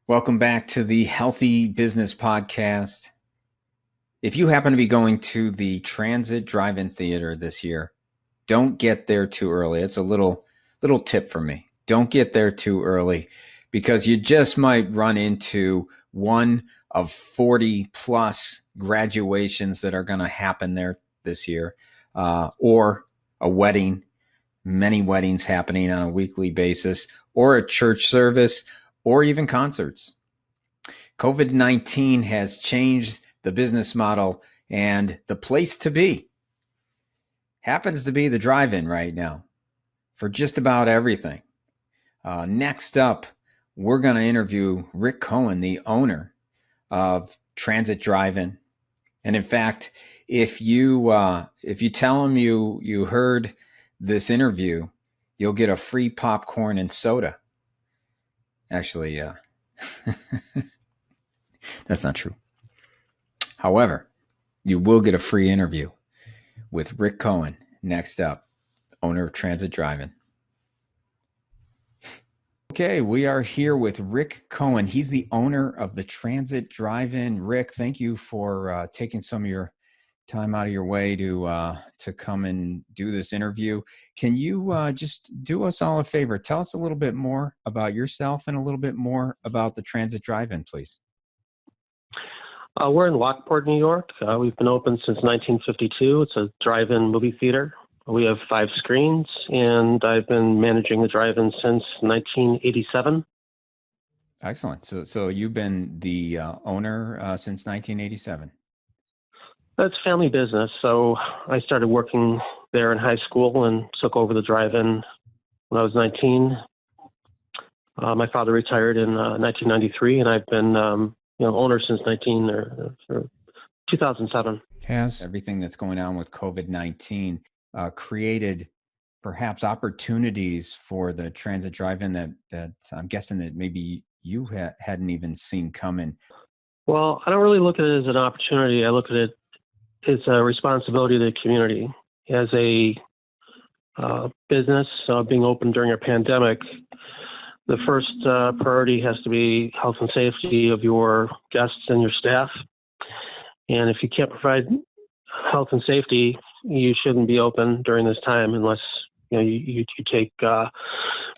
Welcome back to the Healthy Business Podcast. If you happen to be going to the Transit Drive-In Theater this year, don't get there too early. It's a little tip from me. Don't get there too early because you just might run into one of 40 plus graduations that are going to happen there this year, or a wedding, many weddings happening on a weekly basis, or a church service, or even concerts. COVID-19 has changed the business model, and the place to be happens to be the drive-in right now for just about everything. Next up, we're going to interview Rick Cohen, the owner of Transit Drive-In. And in fact, if you tell him you heard this interview, you'll get a free popcorn and soda. Actually, that's not true. However, you will get a free interview with Rick Cohen next up, owner of Transit Drive-In. Okay, we are here with Rick Cohen. He's the owner of the Transit Drive-In. Rick, thank you for taking some of your time out of your way to come and do this interview. Can you just do us all a favor? Tell us a little bit more about yourself and a little bit more about the Transit Drive-In, please. We're in Lockport, New York. We've been open since 1952. It's a drive-in movie theater. We have 5 screens, and I've been managing the drive-in since 1987. Excellent. So you've been the owner since 1987. That's family business. So I started working there in high school and took over the drive-in when I was 19. My father retired in 1993, and I've been owner since 2007. Has everything that's going on with COVID-19 created perhaps opportunities for the Transit Drive-In that I'm guessing that maybe you hadn't even seen coming? Well, I don't really look at it as an opportunity. I look at it as a responsibility to the community. As a business being open during a pandemic, the first priority has to be health and safety of your guests and your staff. And if you can't provide health and safety, you shouldn't be open during this time unless you take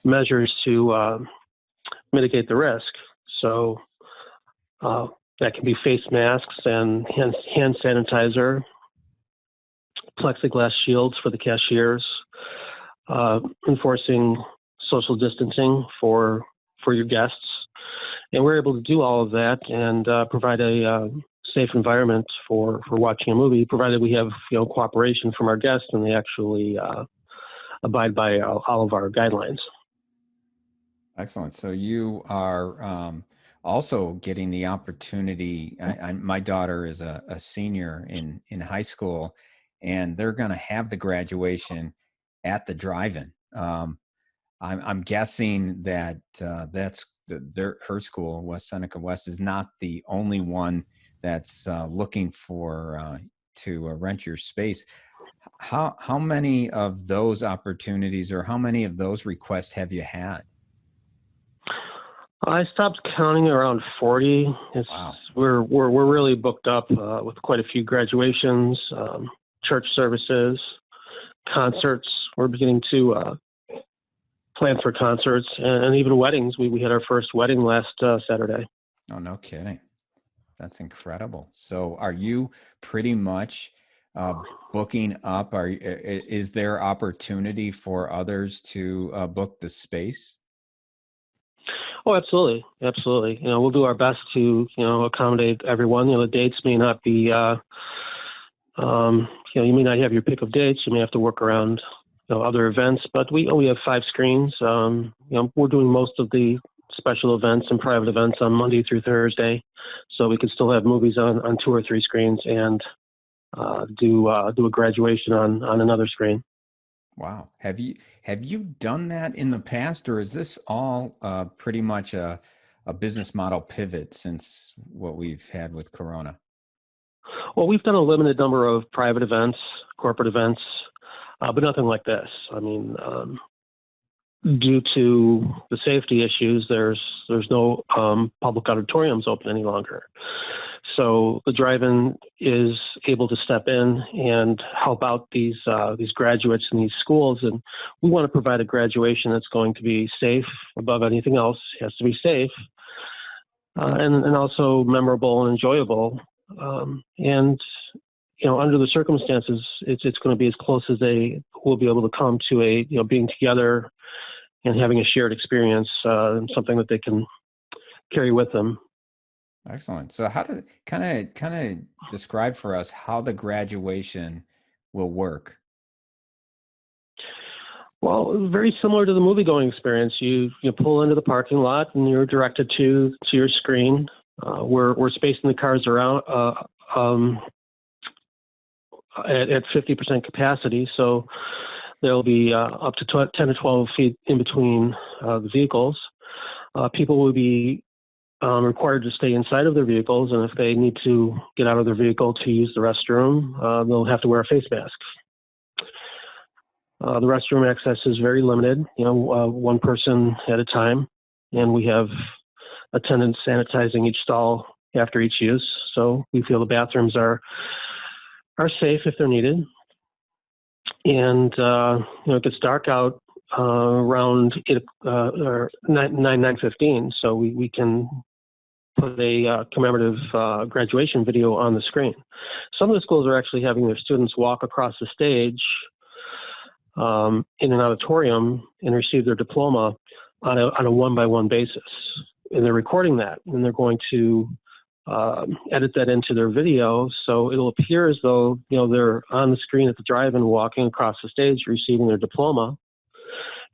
measures to mitigate the risk. So that can be face masks and hand sanitizer, plexiglass shields for the cashiers, enforcing social distancing for your guests. And we're able to do all of that and provide a safe environment for watching a movie, provided we have cooperation from our guests and they actually abide by all of our guidelines. Excellent. So you are also getting the opportunity. My daughter is a senior in high school, and they're going to have the graduation at the drive-in. I'm guessing that that's her school, West Seneca West, is not the only one that's looking for to rent your space. How many of those opportunities or how many of those requests have you had? I stopped counting around 40. Wow. We're really booked up with quite a few graduations, church services, concerts. We're beginning to plan for concerts and even weddings. We had our first wedding last Saturday. Oh, no kidding. That's incredible. So are you pretty much booking up? Is there opportunity for others to book the space? Oh, absolutely. Absolutely. We'll do our best to, accommodate everyone. The dates may not be, you may not have your pick of dates. You may have to work around, other events, but we have 5 screens. We're doing most of the special events and private events on Monday through Thursday. So we can still have movies on 2 or 3 screens and do a graduation on another screen. Wow. Have you done that in the past, or is this all pretty much a business model pivot since what we've had with Corona? Well, we've done a limited number of private events, corporate events, but nothing like this. I mean, due to the safety issues, there's no public auditoriums open any longer. So the drive-in is able to step in and help out these graduates in these schools, and we want to provide a graduation that's going to be safe above anything else. It has to be safe, and also memorable and enjoyable. And under the circumstances, it's going to be as close as they will be able to come to a being together and having a shared experience, something that they can carry with them. Excellent. So how to kind of describe for us how the graduation will work? Well, very similar to the movie-going experience. You pull into the parking lot and you're directed to your screen. We're spacing the cars around at 50% capacity, so there'll be up to 10 to 12 feet in between the vehicles. People will be required to stay inside of their vehicles, and if they need to get out of their vehicle to use the restroom, they'll have to wear a face mask. The restroom access is very limited, one person at a time, and we have attendants sanitizing each stall after each use. So we feel the bathrooms are safe if they're needed. And it gets dark out around 9:15, so we can put a commemorative graduation video on the screen. Some of the schools are actually having their students walk across the stage in an auditorium and receive their diploma on a one-by-one basis. And they're recording that, and they're going to edit that into their video, so it'll appear as though they're on the screen at the drive-in walking across the stage receiving their diploma,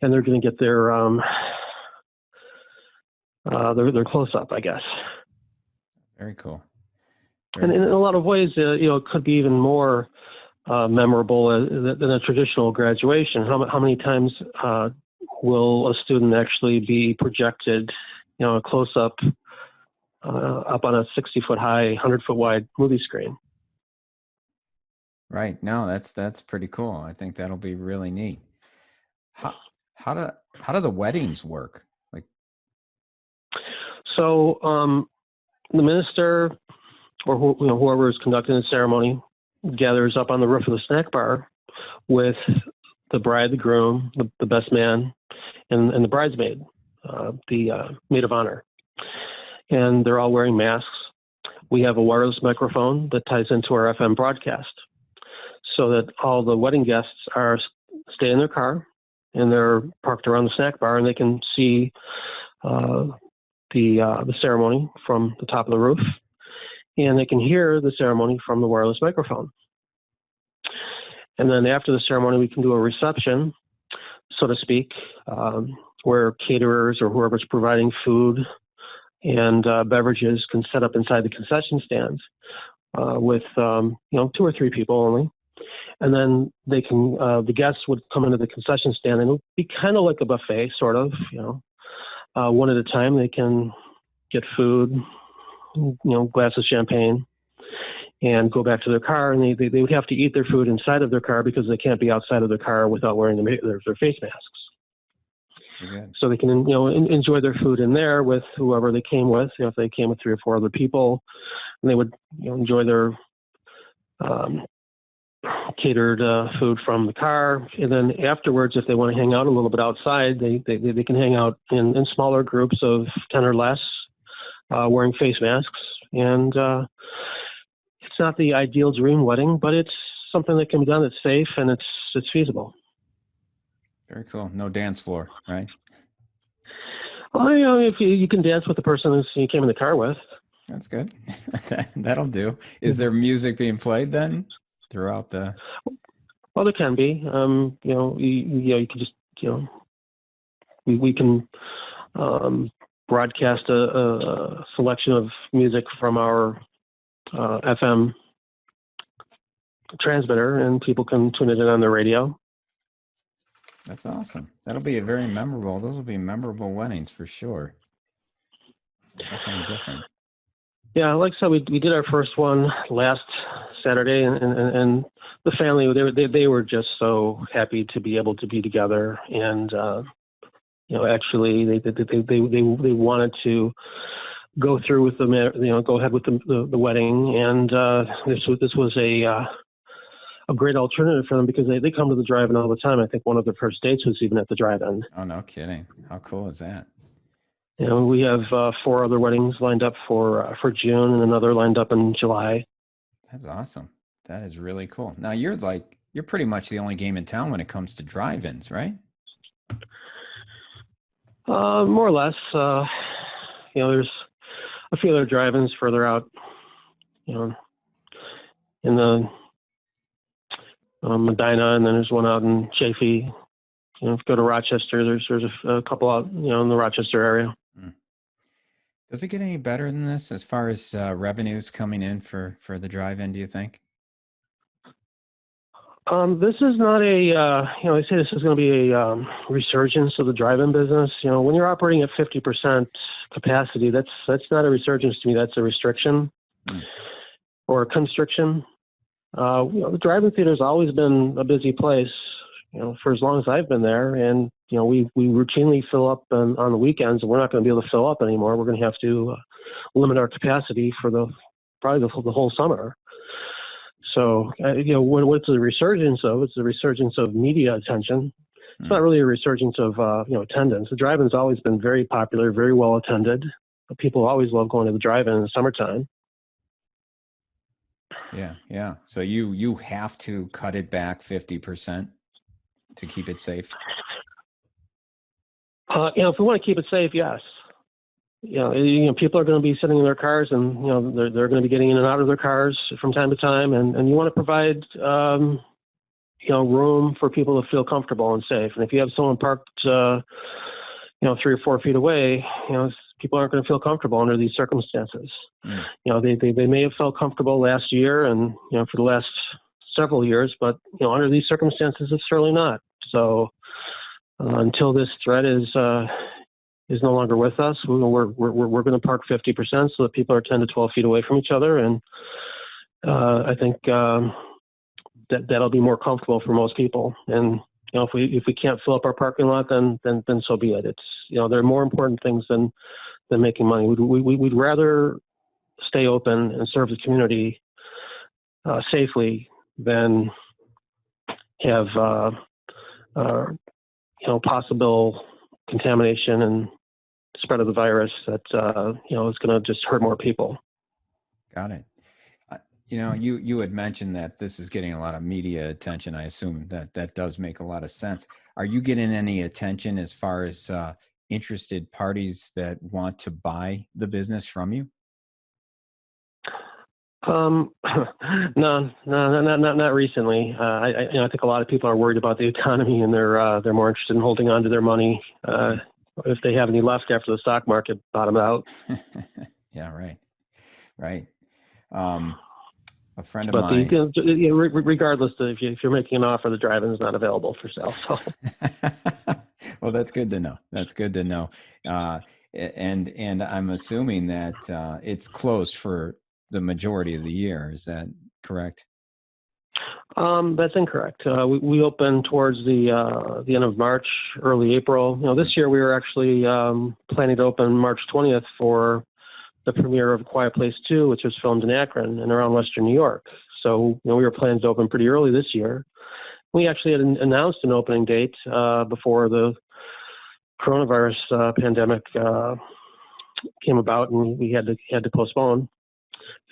and they're going to get their close-up, I guess. Very cool. And in a lot of ways, it could be even more memorable than a traditional graduation. How many times will a student actually be projected, a close-up up on a 60-foot high, 100-foot wide movie screen? Right. No, that's pretty cool. I think that'll be really neat. How do the weddings work? Like, so the minister or whoever is conducting the ceremony gathers up on the roof of the snack bar with the bride, the groom, the best man, and the bridesmaid, the maid of honor. And they're all wearing masks. We have a wireless microphone that ties into our FM broadcast so that all the wedding guests stay in their car and they're parked around the snack bar, and they can see the ceremony from the top of the roof, and they can hear the ceremony from the wireless microphone. And then after the ceremony, we can do a reception, so to speak, where caterers or whoever's providing food and beverages can set up inside the concession stands with 2 or 3 people only. And then they can the guests would come into the concession stand, and it'll be kind of like a buffet, sort of. One at a time. They can get food, glass of champagne, and go back to their car. And they would have to eat their food inside of their car because they can't be outside of their car without wearing their face masks. Good. So they can enjoy their food in there with whoever they came with. If they came with 3 or 4 other people, and they would enjoy their catered food from the car. And then afterwards, if they want to hang out a little bit outside, they can hang out in smaller groups of 10 or less, wearing face masks. And it's not the ideal dream wedding, but it's something that can be done. It's safe and it's feasible. Very cool. No dance floor, right? Well, if you can dance with the person you came in the car with. That's good. That'll do. Is there music being played then throughout the? Well, there can be. You can just we can broadcast a selection of music from our FM transmitter, and people can tune it in on the radio. That's awesome. That'll be those will be memorable weddings for sure. Definitely different. Yeah, like I said, we did our first one last Saturday, and the family, they were just so happy to be able to be together and actually they wanted to go through with go ahead with the wedding, and this was a great alternative for them because they come to the drive-in all the time. I think one of their first dates was even at the drive-in. Oh, no kidding. How cool is that? We have 4 other weddings lined up for June and another lined up in July. That's awesome. That is really cool. Now you're pretty much the only game in town when it comes to drive-ins, right? More or less. There's a few other drive-ins further out, in the Medina, and then there's one out in Chaffee. If you go to Rochester, there's a couple out, in the Rochester area. Does it get any better than this as far as revenues coming in for the drive-in, do you think? This is not they say this is going to be a resurgence of the drive-in business. When you're operating at 50% capacity, that's not a resurgence to me. That's a restriction or a constriction. The drive-in theater has always been a busy place, for as long as I've been there. And, we routinely fill up on the weekends, and we're not going to be able to fill up anymore. We're going to have to limit our capacity for probably the whole summer. So, what's the resurgence of? It's the resurgence of media attention. It's not really a resurgence of, attendance. The drive-in's always been very popular, very well attended. People always love going to the drive-in in the summertime. Yeah. So you have to cut it back 50% to keep it safe? If we want to keep it safe, yes. People are going to be sitting in their cars, and they're going to be getting in and out of their cars from time to time, and you want to provide room for people to feel comfortable and safe. And if you have someone parked 3 or 4 feet away, people aren't going to feel comfortable under these circumstances. They may have felt comfortable last year and for the last several years, but under these circumstances, it's certainly not. So until this threat is no longer with us, we're going to park 50% so that people are 10 to 12 feet away from each other, and I think that'll be more comfortable for most people. And if we can't fill up our parking lot, then so be it. It's there are more important things than making money. We'd rather stay open and serve the community safely than have possible contamination and spread of the virus that is going to just hurt more people. Got it. You had mentioned that this is getting a lot of media attention. I assume that does make a lot of sense. Are you getting any attention as far as interested parties that want to buy the business from you? No, not recently. I think a lot of people are worried about the economy, and they're more interested in holding on to their money if they have any left after the stock market bottomed out. Yeah, right. A friend of mine. Regardless, if you're making an offer, the drive-in is not available for sale. So. Well, that's good to know. And I'm assuming that it's closed for the majority of the year. Is that correct? That's incorrect. We opened towards the end of March, early April. This year we were actually planning to open March 20th for the premiere of A Quiet Place 2, which was filmed in Akron and around Western New York. So we were planning to open pretty early this year. We actually had announced an opening date before the coronavirus pandemic came about, and we had to postpone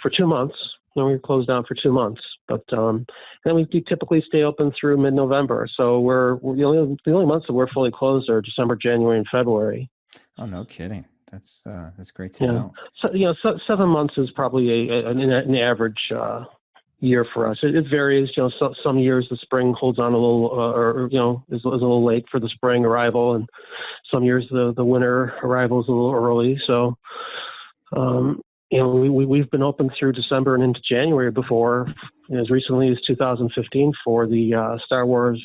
for 2 months. We were closed down for 2 months, but then we typically stay open through mid-November. So we're the only months that we're fully closed are December, January, and February. Oh, no kidding. That's great to know. So 7 months is probably an average year for us. It varies. Some years the spring holds on a little, is a little late for the spring arrival, and some years the winter arrival is a little early. So, we've been open through December and into January before, as recently as 2015 for the Star Wars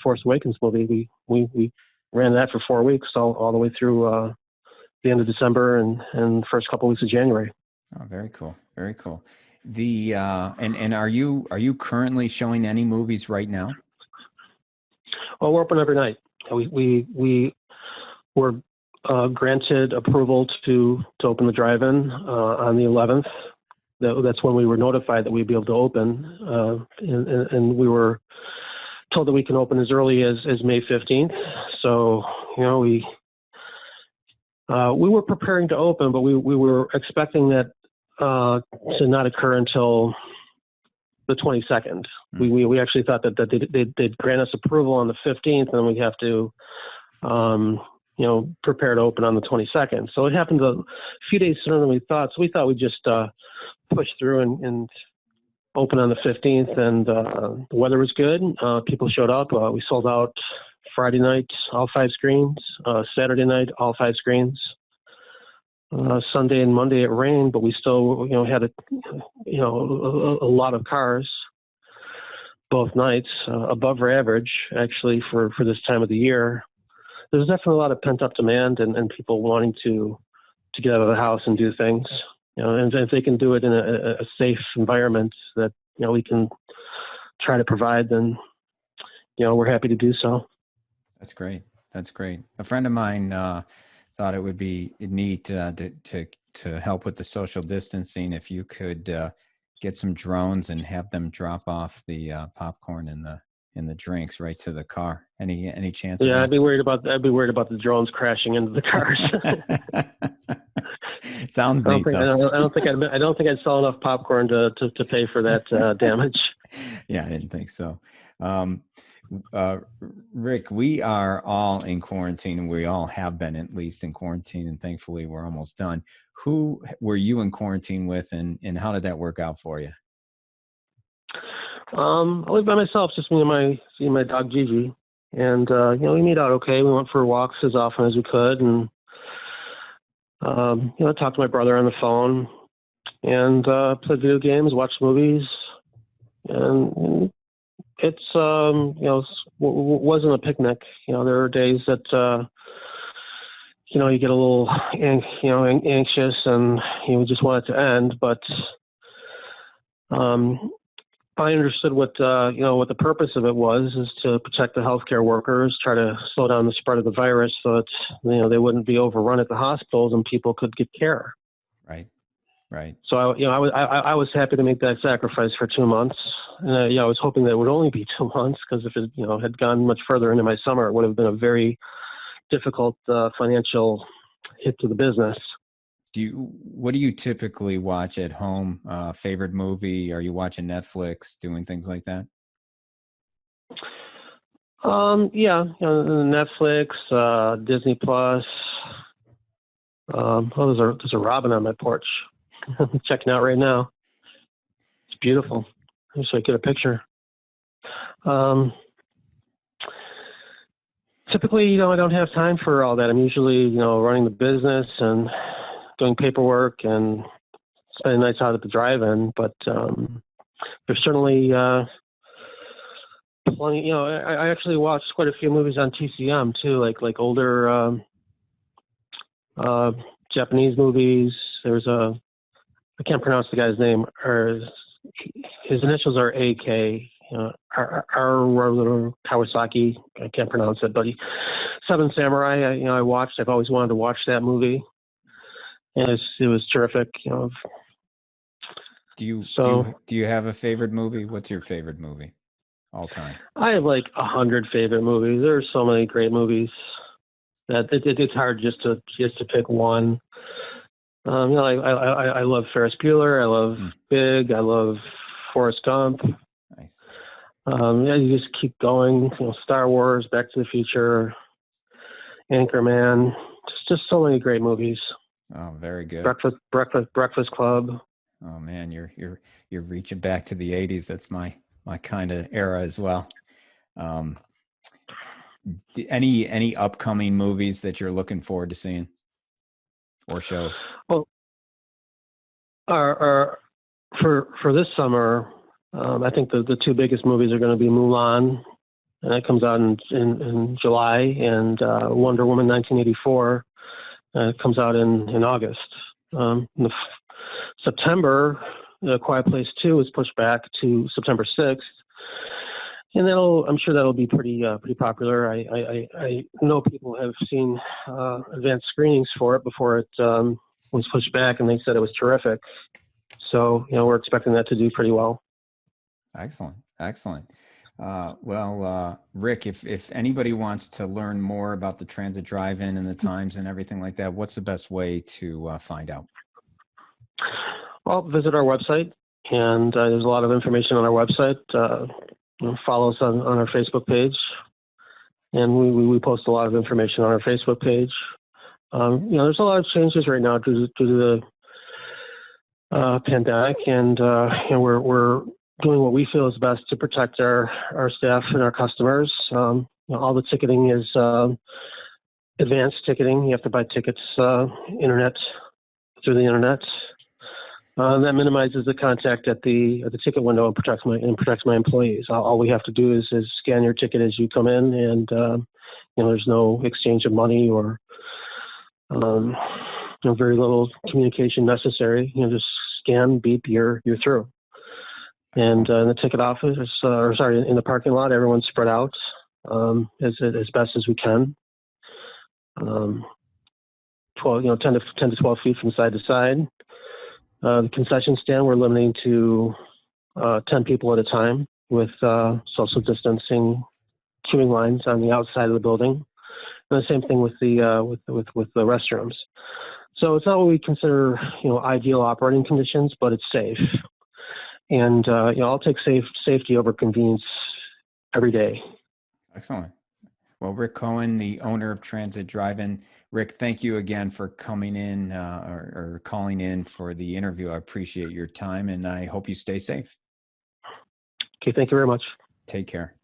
Force Awakens movie. We ran that for 4 weeks, all the way through the end of December and first couple weeks of January. Oh, very cool. Very cool. The and are you currently showing any movies right now? Well, we're open every night. We were granted approval to open the drive-in on the 11th. That's when we were notified that we'd be able to open, and we were told that we can open as early as May 15th. So, we were preparing to open, but we were expecting that to not occur until the 22nd. We actually thought that they'd grant us approval on the 15th, and then we'd have to, prepare to open on the 22nd. So it happened a few days sooner than we thought. So we thought we'd just push through and open on the 15th, and the weather was good. People showed up. We sold out Friday night, all 5 screens. Saturday night, all 5 screens. Sunday and Monday it rained, but we still, had a lot of cars both nights, above our average actually for this time of the year. There's definitely a lot of pent up demand and people wanting to get out of the house and do things. And if they can do it in a safe environment that we can try to provide, then we're happy to do so. That's great. That's great. A friend of mine thought it would be neat to help with the social distancing if you could get some drones and have them drop off the popcorn and the drinks right to the car. Any chance? Yeah, of that? I'd be worried about the drones crashing into the cars. Sounds neat. I don't think I'd sell enough popcorn to pay for that damage. Yeah, I didn't think so. Rick, we are all in quarantine, and we all have been at least in quarantine, and thankfully we're almost done. Who were you in quarantine with, and how did that work out for you? I live by myself, just me and my dog Gigi, and we made out okay. We went for walks as often as we could, and talked to my brother on the phone, and played video games, watched movies, and it's wasn't a picnic. There are days that you get a little anxious and you just want it to end, but I understood what the purpose of it is to protect the healthcare workers, try to slow down the spread of the virus so that they wouldn't be overrun at the hospitals and people could get care. Right. So I was happy to make that sacrifice for 2 months. And I was hoping that it would only be 2 months, because if it had gone much further into my summer, it would have been a very difficult financial hit to the business. What do you typically watch at home? Favorite movie? Are you watching Netflix, doing things like that? Netflix, Disney Plus. There's a robin on my porch. I'm checking out right now. It's beautiful. So I get a picture. Typically, I don't have time for all that. I'm usually, running the business and doing paperwork and spending nights out at the drive-in. But there's certainly plenty. I actually watched quite a few movies on TCM too, like older Japanese movies. There's I can't pronounce the guy's name, or his initials are AK. Kawasaki. I can't pronounce it, but Seven Samurai. I watched. I've always wanted to watch that movie, and it was terrific. Do you have a favorite movie? What's your favorite movie all time? I have like 100 favorite movies. There are so many great movies that it's hard just to pick one. I love Ferris Bueller. I love Big. I love Forrest Gump. Nice. You just keep going. Star Wars, Back to the Future, Anchorman. Just so many great movies. Oh, very good. Breakfast Club. Oh man, you're reaching back to the '80s. That's my kind of era as well. Any upcoming movies that you're looking forward to seeing, or shows? Well, for this summer, I think the 2 biggest movies are going to be Mulan, and that comes out in July, and Wonder Woman 1984 comes out in August. In September, Quiet Place 2 is pushed back to September 6th, And I'm sure that'll be pretty popular. I know people have seen advanced screenings for it before it was pushed back, and they said it was terrific. So, we're expecting that to do pretty well. Excellent, excellent. Rick, if anybody wants to learn more about the transit drive-in and the times and everything like that, what's the best way to find out? Well, visit our website, and there's a lot of information on our website. Follow us on our Facebook page, and we post a lot of information on our Facebook page. There's a lot of changes right now due to the pandemic, and we're doing what we feel is best to protect our staff and our customers. All the ticketing is advanced ticketing. You have to buy tickets through the internet. That minimizes the contact at the ticket window and protects my employees. All we have to do is scan your ticket as you come in, and there's no exchange of money or very little communication necessary. Just scan, beep, you're through. And in the ticket office, in the parking lot, everyone's spread out as best as we can. 10 to 12 feet from side to side. The concession stand, we're limiting to 10 people at a time with social distancing queuing lines on the outside of the building. And the same thing with the restrooms. So it's not what we consider ideal operating conditions, but it's safe. And I'll take safety over convenience every day. Excellent. Well, Rick Cohen, the owner of Transit Drive-In. Rick, thank you again for coming in or calling in for the interview. I appreciate your time, and I hope you stay safe. Okay, thank you very much. Take care.